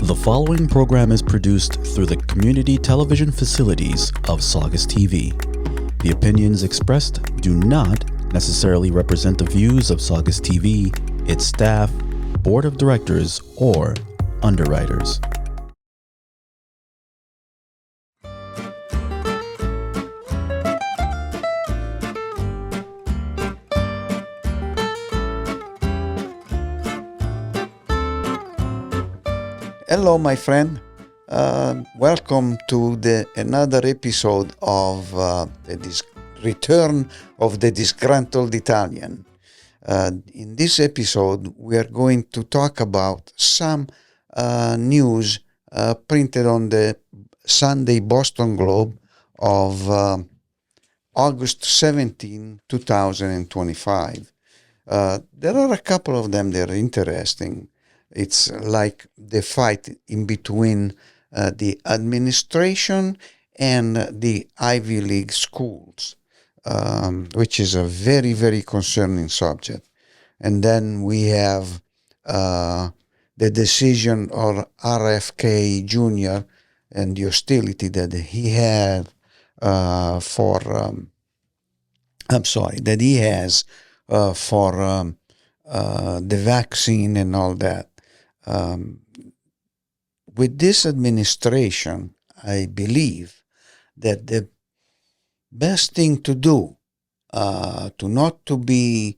The following program is produced through the community television facilities of Saugus TV. The opinions expressed do not necessarily represent the views of Saugus TV, its staff, board of directors, or underwriters. Hello, my friend. Welcome to another episode of the return of the Disgruntled Italian. In this episode, we are going to talk about some news printed on the Sunday Boston Globe of August 17, 2025. There are a couple of them that are interesting. It's like the fight in between the administration and the Ivy League schools, which is a very, very concerning subject. And then we have the decision of RFK Jr. and the hostility that he had for the vaccine and all that. With this administration, I believe that the best thing to do, to not to be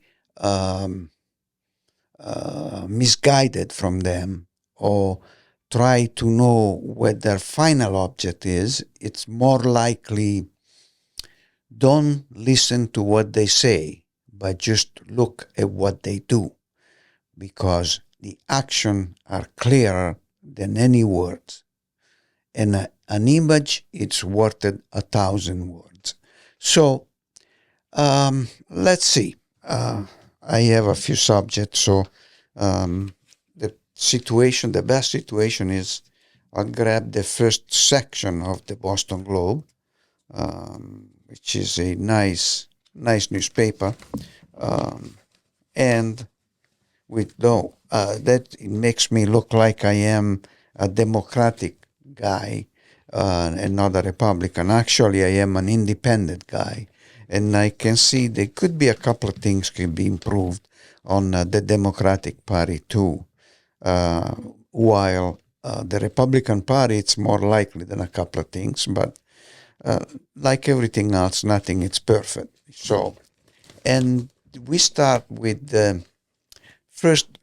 misguided from them or try to know what their final object is, it's more likely don't listen to what they say, but just look at what they do, because the actions are clearer than any words. And an image, it's worth 1,000 words. So, let's see. I have a few subjects. So, the best situation is, I'll grab the first section of the Boston Globe, which is a nice newspaper. And that it makes me look like I am a Democratic guy and not a Republican. Actually, I am an independent guy, and I can see there could be a couple of things can be improved on the Democratic Party too. While the Republican Party, it's more likely than a couple of things, but like everything else, nothing is perfect. So, and we start with the first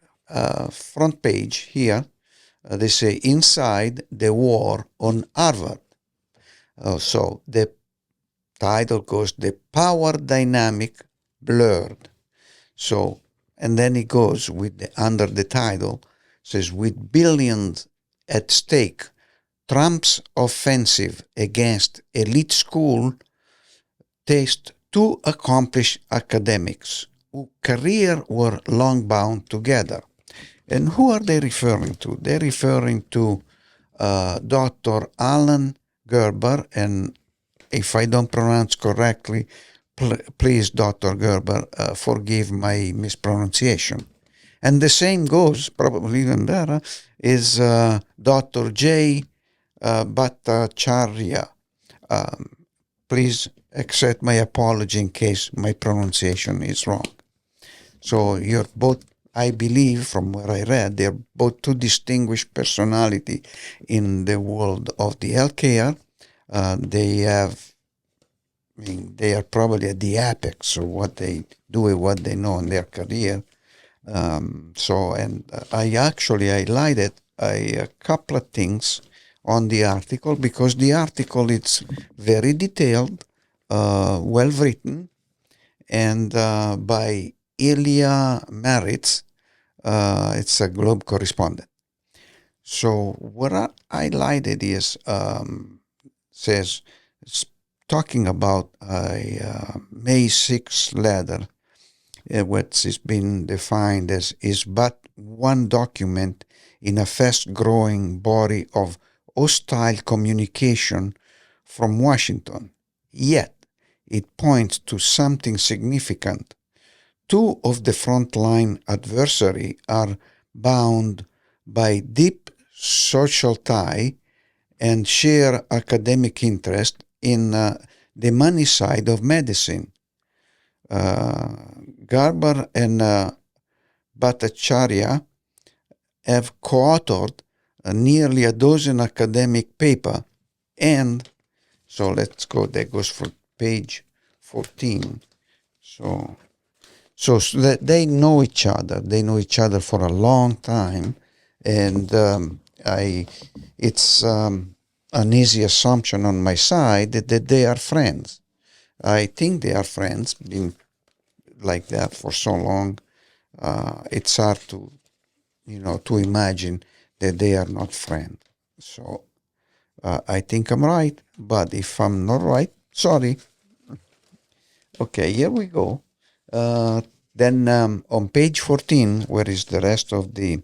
front page here. They say, Inside the War on Harvard. So the title goes, The Power Dynamic Blurred. So, and then it goes with under the title, says, with billions at stake, Trump's offensive against elite school tastes two accomplished academics whose careers were long bound together. And who are they referring to? They're referring to Dr. Alan Gerber, and if I don't pronounce correctly, please, Dr. Gerber, forgive my mispronunciation. And the same goes, probably even better, is Dr. J. Bhattacharya. Please accept my apology in case my pronunciation is wrong. So you're both, I believe, from what I read, they're both two distinguished personalities in the world of the healthcare. They are probably at the apex of what they do and what they know in their career. I actually highlighted a couple of things on the article, because the article is very detailed, well written, and by Ilya Maritz. It's a Globe correspondent. So what I highlighted is talking about a May 6th letter, which has been defined as is but one document in a fast-growing body of hostile communication from Washington. Yet, it points to something significant. Two of the frontline adversaries are bound by deep social tie and share academic interest in the money side of medicine. Garber and Bhattacharya have co-authored nearly a dozen academic papers, and so let's go, that goes for page 14. So they know each other. They know each other for a long time, and it's an easy assumption on my side that they are friends. I think they are friends, been like that for so long. It's hard to imagine that they are not friends. So I think I'm right, but if I'm not right, sorry. Okay, here we go. Then on page 14, where is the rest of the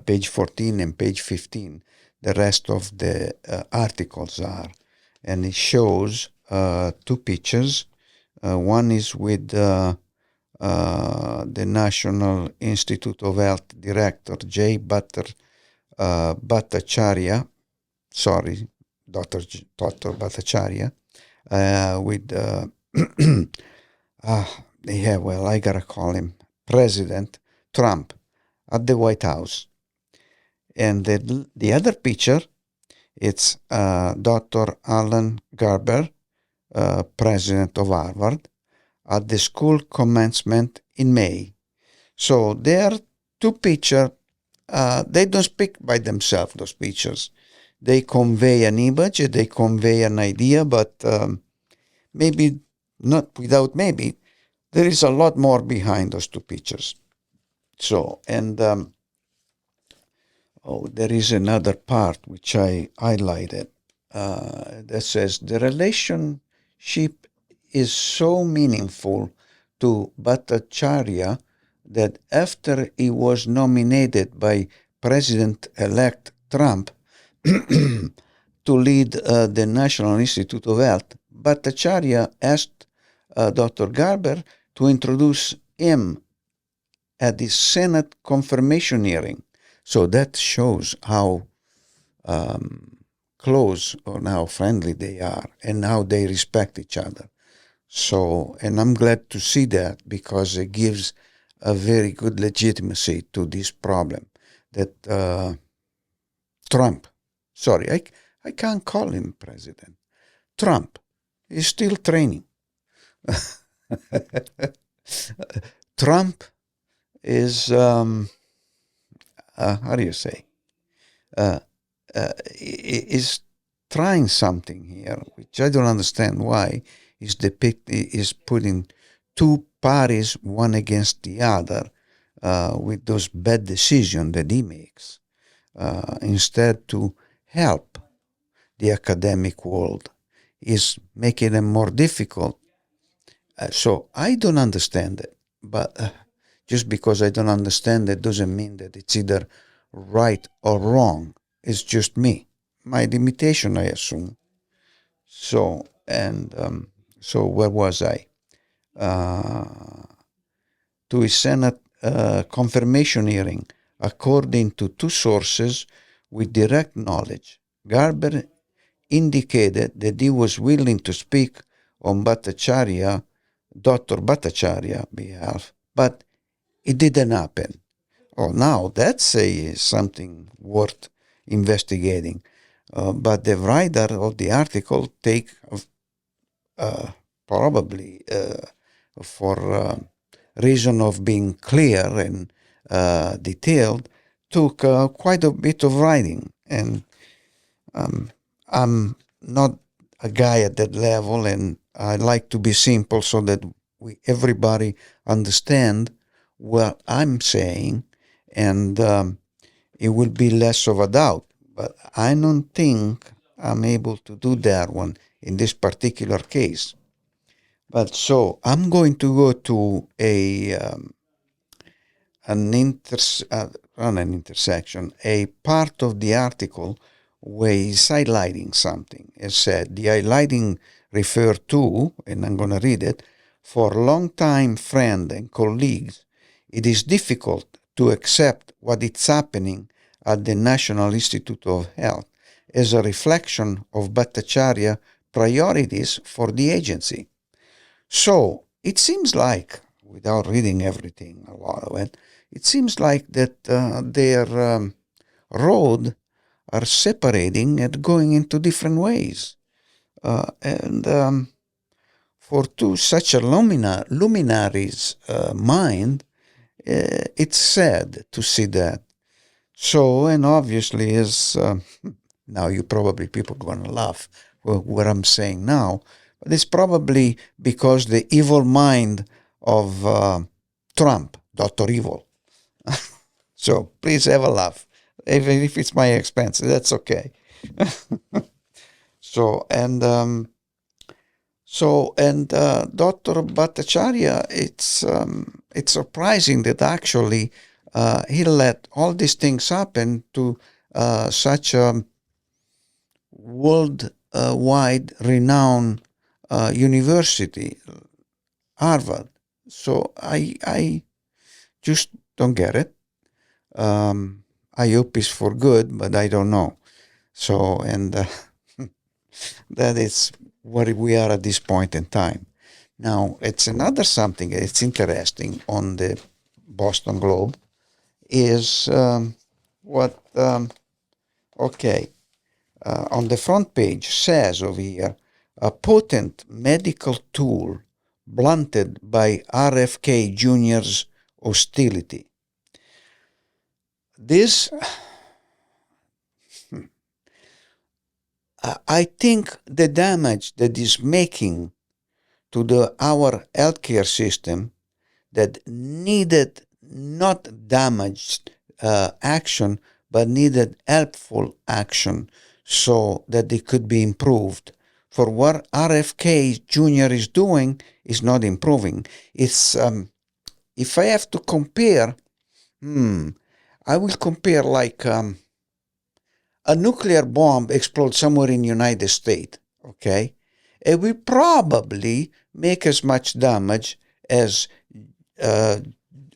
page 14 and page 15, the rest of the articles are. And it shows two pictures. One is with the National Institute of Health Director J. Bhattacharya, sorry, Dr. Bhattacharya, with I gotta call him President Trump at the White House. And the other picture, it's Dr. Alan Garber, president of Harvard, at the school commencement in May. So there are two pictures. They don't speak by themselves, those pictures. They convey an image, they convey an idea, but maybe not without maybe. There is a lot more behind those two pictures. So, and there is another part which I highlighted that says the relationship is so meaningful to Bhattacharya that after he was nominated by President-elect Trump to lead the National Institute of Health, Bhattacharya asked Dr. Garber to introduce him at the Senate confirmation hearing. So that shows how close or how friendly they are and how they respect each other. So, and I'm glad to see that because it gives a very good legitimacy to this problem that Trump, sorry, I can't call him president. Trump is still training. Trump is, how do you say, is trying something here, which I don't understand why. Is putting two parties one against the other with those bad decisions that he makes, instead to help the academic world, is making them more difficult. So I don't understand it, but just because I don't understand it doesn't mean that it's either right or wrong. It's just me, my limitation, I assume. So, and so where was I? To his Senate confirmation hearing, according to two sources with direct knowledge, Garber indicated that he was willing to speak on Dr. Bhattacharya's behalf, but it didn't happen. Oh, now that's something worth investigating. But the writer of the article probably for reason of being clear and detailed, took quite a bit of writing. And I'm not a guy at that level, and I like to be simple so that everybody understand what I'm saying, and it will be less of a doubt. But I don't think I'm able to do that one in this particular case. But so I'm going to go to an intersection, a part of the article where he's highlighting something. It said the highlighting referred to, and I'm going to read it, for longtime friends and colleagues, it is difficult to accept what is happening at the National Institute of Health as a reflection of Bhattacharya priorities for the agency. So it seems like, without reading everything, a lot of it, it seems like that their road are separating and going into different ways. And for such a luminary's mind, it's sad to see that. So, and obviously, as now you probably people are going to laugh what I'm saying now, but it's probably because the evil mind of Trump, Dr. Evil. So please have a laugh. Even if it's my expense, that's okay. So, and Dr. Bhattacharya, it's surprising that actually he let all these things happen to such a worldwide renowned university, Harvard. So I just don't get it. I hope it's for good, but I don't know. So, and that is where we are at this point in time. Now, it's another something that's interesting on the Boston Globe is on the front page says over here, a potent medical tool blunted by RFK Jr.'s hostility. This, I think the damage that is making to our healthcare system that needed not damaged action, but needed helpful action so that it could be improved. For what RFK Jr. is doing is not improving. It's if I have to compare, I will compare like a nuclear bomb explodes somewhere in the United States, okay? It will probably make as much damage as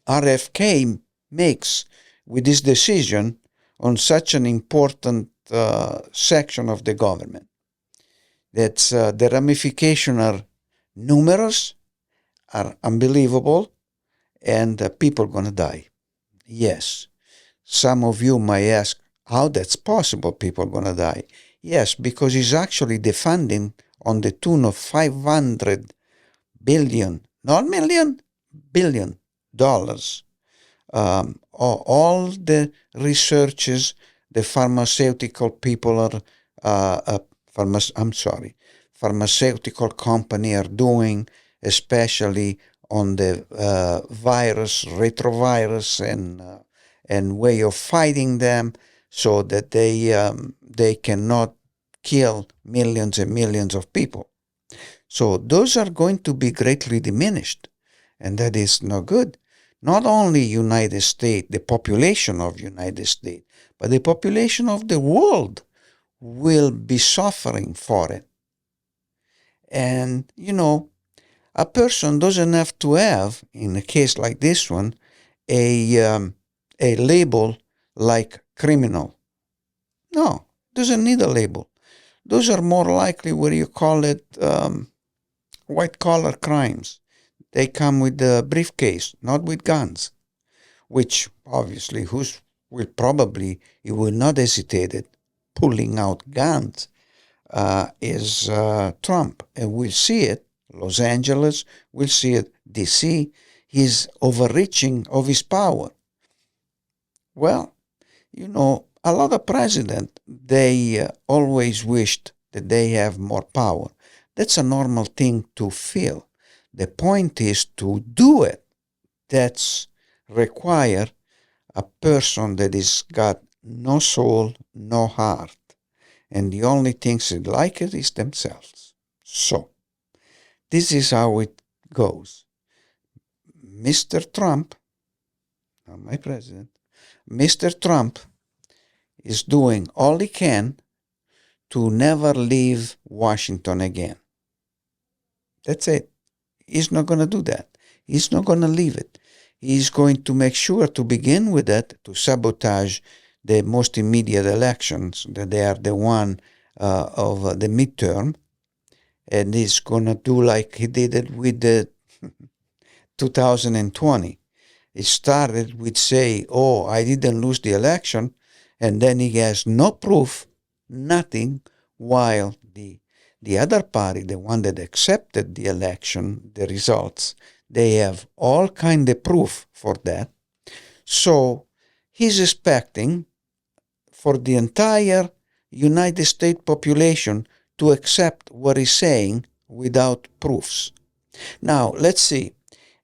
RFK makes with this decision on such an important section of the government. That's the ramifications are numerous, are unbelievable, and people are going to die. Yes. Some of you might ask how that's possible, people are going to die. Yes, because he's actually defunding on the tune of $500 billion, not million, billion dollars. All the researches the pharmaceutical people are, pharmaceutical company are doing, especially on the virus, retrovirus, and way of fighting them, so that they cannot kill millions and millions of people. So those are going to be greatly diminished, and that is not good. Not only United States, the population of United States, but the population of the world will be suffering for it. And, a person doesn't have to have, in a case like this one, a label like criminal. No, doesn't need a label. Those are more likely what you call it white-collar crimes. They come with a briefcase, not with guns, which obviously he will not hesitate pulling out guns is Trump. And we'll see it. Los Angeles, we'll see it. D.C., he's overreaching of his power. Well, a lot of presidents, they always wished that they have more power. That's a normal thing to feel. The point is to do it. That's require a person that is got no soul, no heart. And the only things that like it is themselves. So, this is how it goes. Mr. Trump, not my president, Mr. Trump is doing all he can to never leave Washington again. That's it. He's not going to do that. He's not going to leave it. He's going to make sure to begin with that, to sabotage the most immediate elections, that they are the one of the midterm, and he's going to do like he did it with the 2020. It started with say, oh, I didn't lose the election, and then he has no proof, nothing, while the other party, the one that accepted the election, the results, they have all kind of proof for that. So he's expecting for the entire United States population to accept what he's saying without proofs. Now, let's see.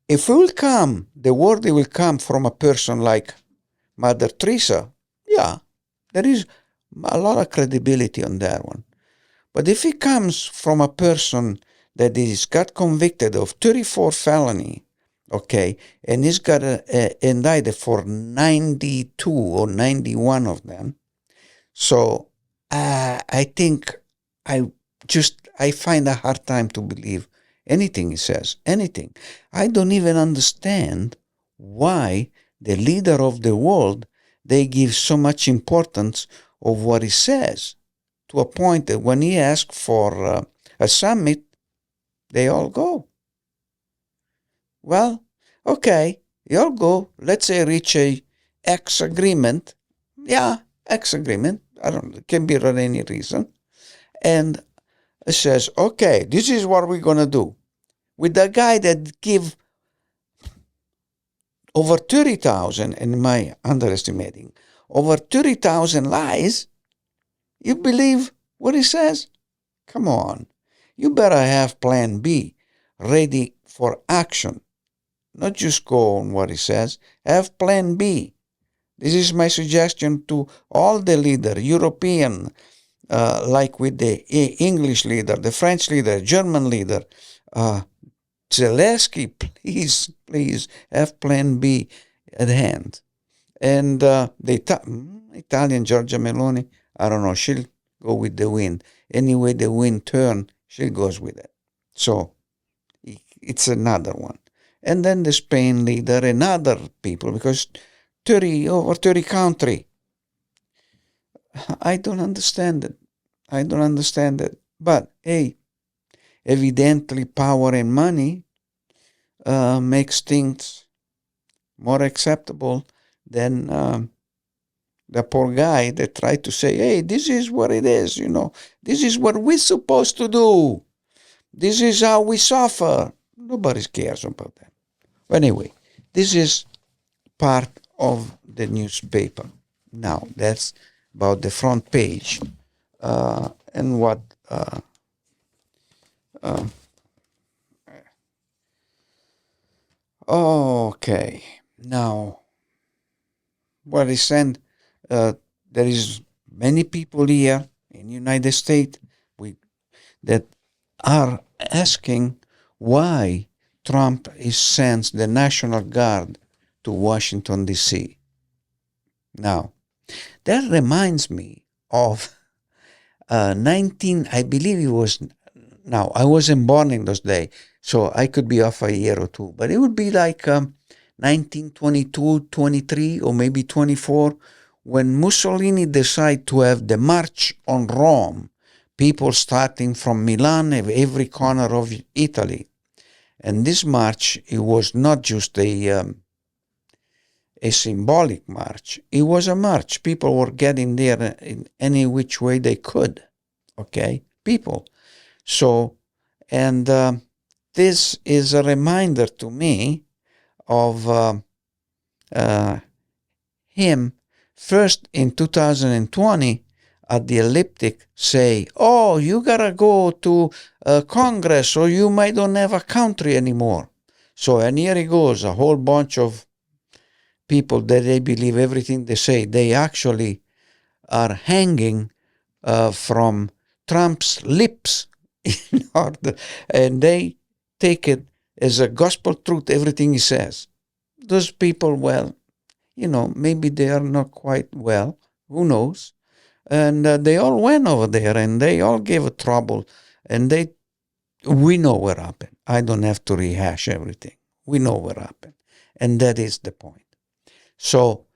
If the word will come from a person like Mother Teresa, yeah, there is a lot of credibility on that one. But if it comes from a person that is got convicted of 34 felony, okay, and he's got indicted for 92 or 91 of them, so I think I find a hard time to believe anything he says, anything. I don't even understand why the leader of the world, they give so much importance of what he says, to a point that when he asks for a summit, they all go. Well, okay, you all go. Let's say reach a X agreement. Yeah, X agreement. I don't know. It can be for any reason. And it says, okay, this is what we're going to do. With the guy that give over 30,000, in my underestimating, over 30,000 lies, you believe what he says? Come on. You better have plan B ready for action. Not just go on what he says. Have plan B. This is my suggestion to all the leaders, European, like with the English leader, the French leader, German leader. Zelensky, please have plan B at hand. And the Italian Giorgia Meloni, I don't know, she'll go with the wind. Anyway, the wind turn, she goes with it. So it's another one. And then the Spain leader and other people, because over 30 countries. I don't understand it. But hey, evidently power and money makes things more acceptable than the poor guy that tried to say, hey, this is what it is, this is what we're supposed to do. This is how we suffer. Nobody cares about that. Anyway, this is part of the newspaper. Now, that's about the front page and what okay. Now, what is said, there is many people here in the United States that are asking why Trump is sends the National Guard to Washington, D.C. Now, that reminds me of I believe it was, now, I wasn't born in those days, so I could be off a year or two, but it would be like 1922, 23, or maybe 24, when Mussolini decided to have the March on Rome, people starting from Milan, every corner of Italy. And this march, it was not just a symbolic march. It was a march. People were getting there in any which way they could. Okay? People. So, and this is a reminder to me of him first in 2020 at the elliptic say, oh, you gotta go to Congress or you might don't have a country anymore. So, and here he goes, a whole bunch of people that they believe everything they say. They actually are hanging from Trump's lips in order, and they take it as a gospel truth, everything he says. Those people, well, maybe they are not quite well, who knows? And they all went over there and they all gave trouble, and we know what happened. I don't have to rehash everything. We know what happened. And that is the point. So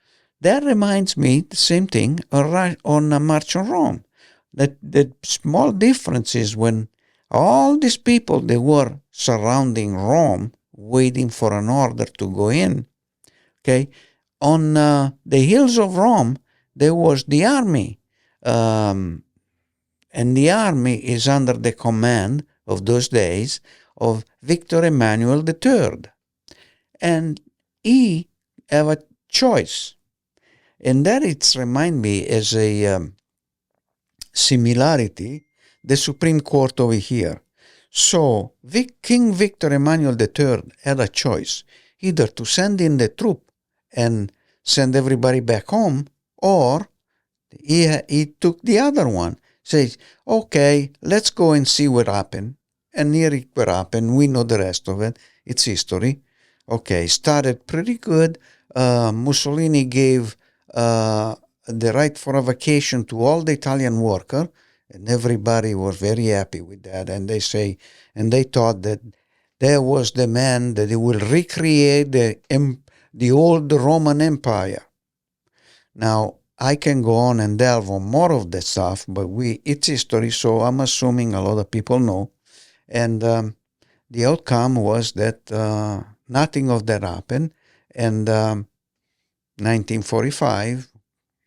That reminds me the same thing on a March on Rome. That the small difference is when all these people they were surrounding Rome, waiting for an order to go in. Okay, on the hills of Rome there was the army, and the army is under the command of those days of Victor Emmanuel III, and he have a choice. And that it's remind me as a similarity, the Supreme Court over here. So King Victor Emmanuel III had a choice, either to send in the troop and send everybody back home, or he took the other one. Says, okay, let's go and see what happened. And here it what happened. We know the rest of it. It's history. Okay, started pretty good. Mussolini gave the right for a vacation to all the Italian workers, and everybody was very happy with that. And they thought that there was the man that he will recreate the old Roman Empire. Now, I can go on and delve on more of that stuff, but it's history, so I'm assuming a lot of people know. And the outcome was that nothing of that happened. And 1945,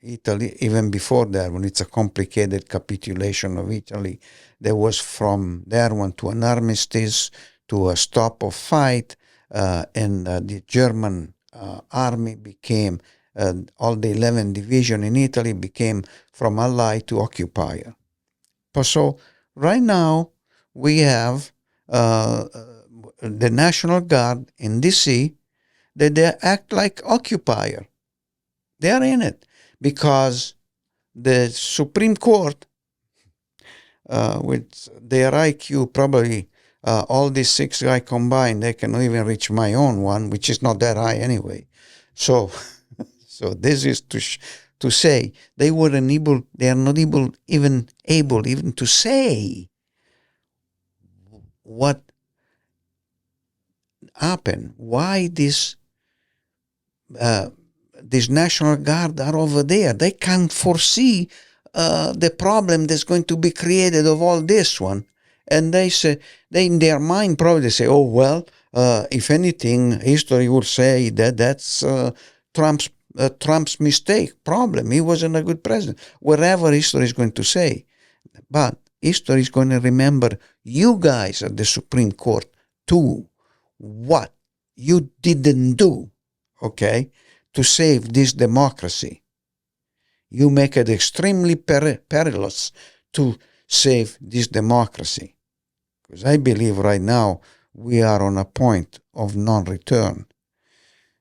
Italy, even before that, when it's a complicated capitulation of Italy, there was from that one to an armistice, to a stop of fight, and the German army became, all the 11 division in Italy became from ally to occupier. So right now we have the National Guard in D.C. that they act like occupier. They are in it because the Supreme Court, with their IQ, probably all these 6 guys combined, they cannot even reach my own one, which is not that high anyway. So this is to say they weren't able. They are not able even to say what happened. Why this National Guard are over there? They can't foresee the problem that's going to be created of all this one. And they in their mind probably they say, oh well, if anything, history will say that that's Trump's mistake, problem. He wasn't a good president. Whatever history is going to say. But history is going to remember you guys at the Supreme Court too. What you didn't do, okay, to save this democracy. You make it extremely perilous to save this democracy. Because I believe right now we are on a point of non-return.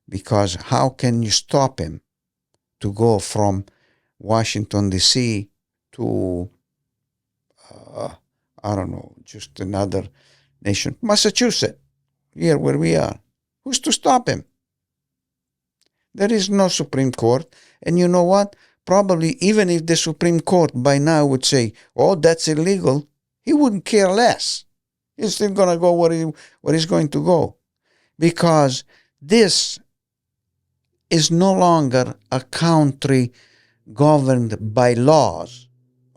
Because how can you stop him to go from Washington, D.C. to, I don't know, just another nation, Massachusetts, here where we are? Who's to stop him? There is no Supreme Court. And you know what? Probably even if the Supreme Court by now would say, oh, that's illegal, he wouldn't care less. He's still going to go where he's going to go. Because this is no longer a country governed by laws,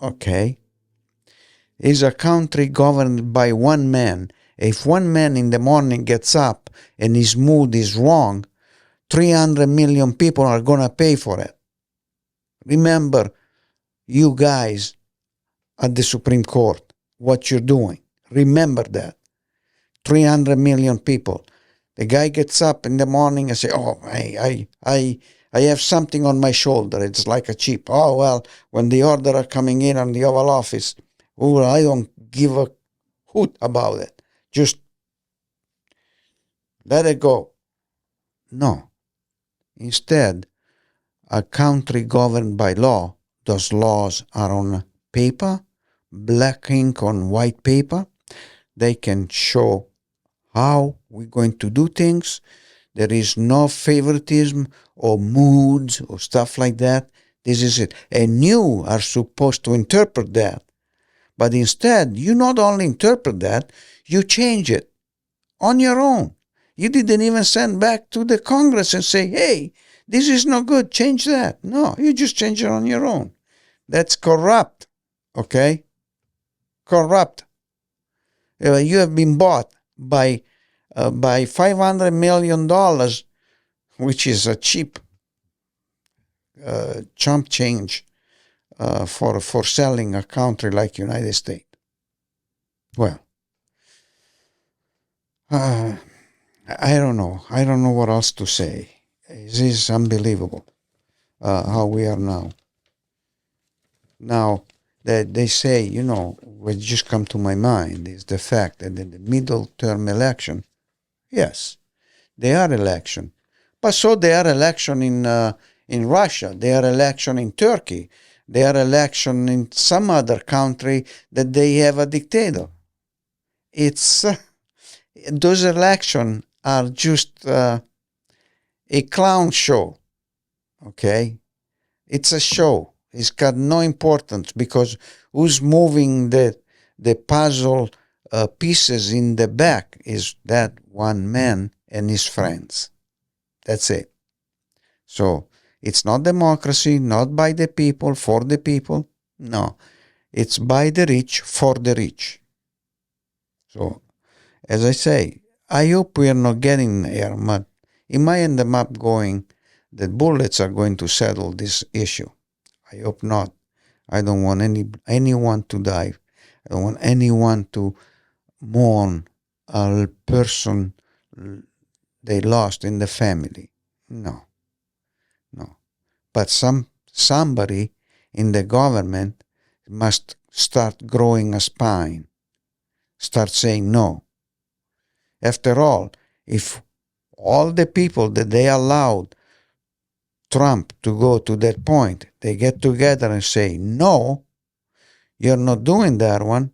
okay? It's a country governed by one man. If one man in the morning gets up and his mood is wrong, 300 million people are going to pay for it. Remember, you guys at the Supreme Court, what you're doing. Remember that. 300 million people. The guy gets up in the morning and say, oh, I have something on my shoulder. It's like a chip. Oh, well, when the order are coming in on the Oval Office, oh, I don't give a hoot about it. Just let it go. No. Instead, a country governed by law, those laws are on paper, black ink on white paper. They can show how we're going to do things. There is no favoritism or moods or stuff like that. This is it. And you are supposed to interpret that. But instead, you not only interpret that, you change it on your own. You didn't even send back to the Congress and say, hey, This is not good. Change that. No, you just change it on your own. That's corrupt. Okay? Corrupt. You have been bought by $500 million, which is a cheap chump change for selling a country like United States. Well, I don't know. I don't know what else to say. This is unbelievable how we are now. Now, they say, what just come to my mind is the fact that in the middle term election, yes, they are election. But so they are election in Russia. They are election in Turkey. They are election in some other country that they have a dictator. It's those elections are just a clown show. Okay, it's a show. It's got no importance because who's moving the puzzle pieces in the back is that one man and his friends. That's it. So it's not democracy, not by the people, for the people. No, it's by the rich, for the rich. So, as I say, I hope we are not getting there, but it might end up going that bullets are going to settle this issue. I hope not. I don't want anyone to die. I don't want anyone to mourn a person they lost in the family. No. But somebody in the government must start growing a spine. Start saying no. After all, if all the people that they allowed Trump to go to that point, they get together and say, no, you're not doing that one,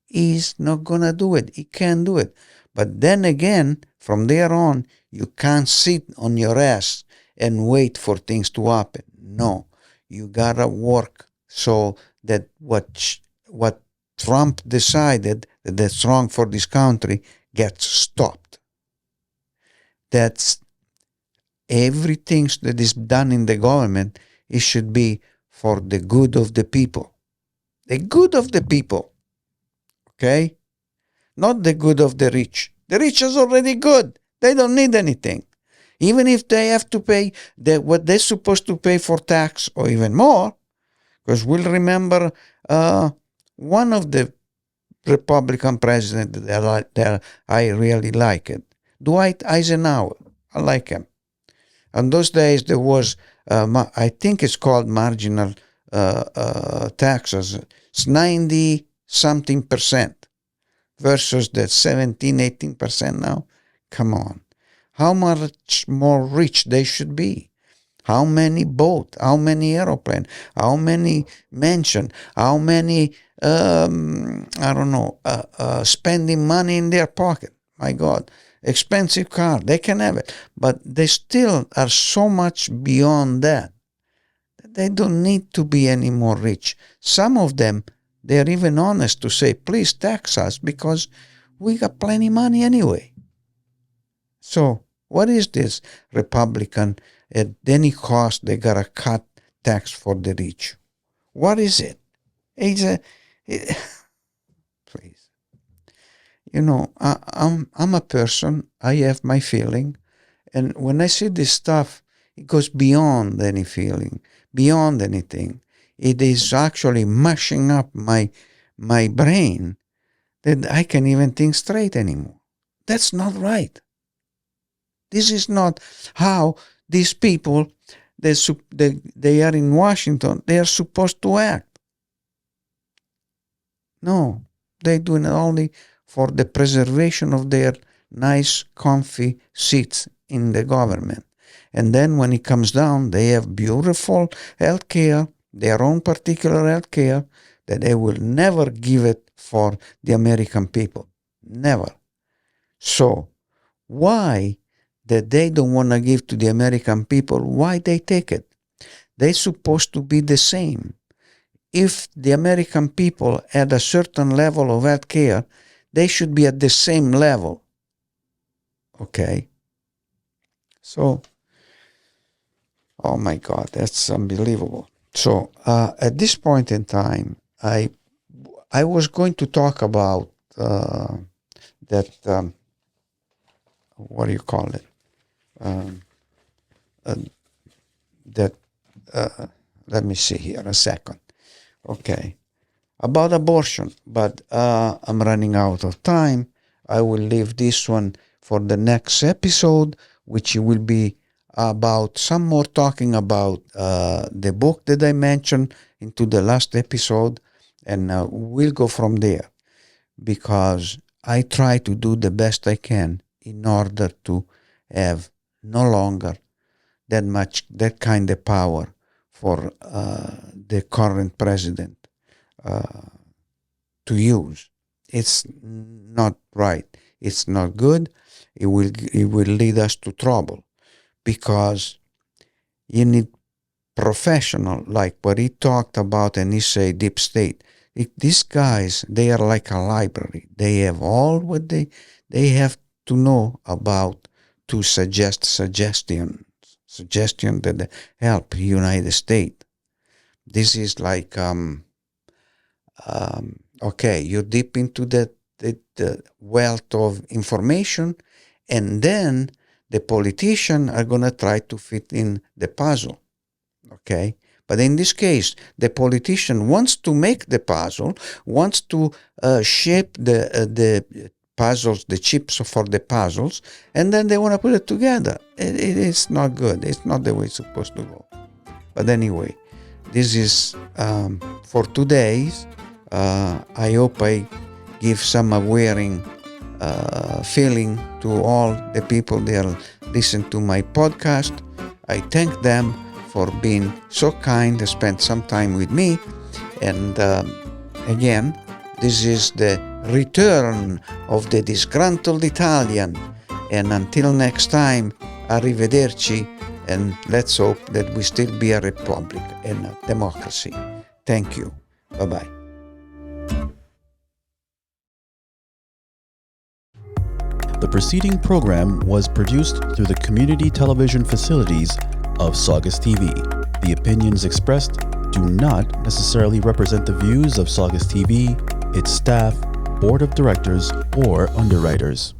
he's not going to do it. He can't do it. But then again, from there on, you can't sit on your ass and wait for things to happen. No, you got to work so that what Trump decided that's wrong for this country gets stopped. That's everything that is done in the government, it should be for the good of the people. The good of the people. Okay? Not the good of the rich. The rich is already good. They don't need anything. Even if they have to pay what they're supposed to pay for tax or even more, because we'll remember one of the Republican presidents that I really liked, Dwight Eisenhower. I like him. On those days, there was, I think it's called marginal taxes. It's 90-something% versus the 17-18% now. Come on. How much more rich they should be? How many boats? How many aeroplanes? How many mansions? How many, spending money in their pocket? My God. Expensive car, they can have it. But they still are so much beyond that. They don't need to be any more rich. Some of them, they're even honest to say, please tax us because we got plenty money anyway. So, what is this Republican? At any cost, they got to cut tax for the rich. What is it? Please. I'm a person. I have my feeling. And when I see this stuff, it goes beyond any feeling, beyond anything. It is actually mashing up my brain that I can't even think straight anymore. That's not right. This is not how these people, they are in Washington, they are supposed to act. No, they do it only for the preservation of their nice, comfy seats in the government. And then when it comes down, they have beautiful health care, their own particular health care, that they will never give it for the American people. Never. So, why that they don't want to give to the American people, why they take it? They're supposed to be the same. If the American people had a certain level of health care, they should be at the same level. Okay? So, Oh my God, that's unbelievable. So at this point in time, I was going to talk about that. What do you call it? That. Let me see here a second. Okay, about abortion, but I'm running out of time. I will leave this one for the next episode, which will be about some more talking about the book that I mentioned into the last episode, and we'll go from there, because I try to do the best I can in order to have no longer that kind of power for the current president to use. It's not right. It's not good. It will lead us to trouble, because you need professional, like what he talked about, and he say deep state. These guys, they are like a library. They have all what they have to know about to suggest suggestion that help United States. This is like okay, you dip into the wealth of information, and then the politicians are going to try to fit in the puzzle. Okay, but in this case, the politician wants to make the puzzle, wants to shape the puzzles, the chips for the puzzles, and then they want to put it together. It's not good. It's not the way it's supposed to go. But anyway, this is for today's. I hope I give some awareing feeling to all the people that listen to my podcast. I thank them for being so kind to spend some time with me. And again, this is the return of the Disgruntled Italian. And until next time, arrivederci, and let's hope that we still be a republic and a democracy. Thank you. Bye-bye. The preceding program was produced through the community television facilities of Saugus TV. The opinions expressed do not necessarily represent the views of Saugus TV, its staff, board of directors, or underwriters.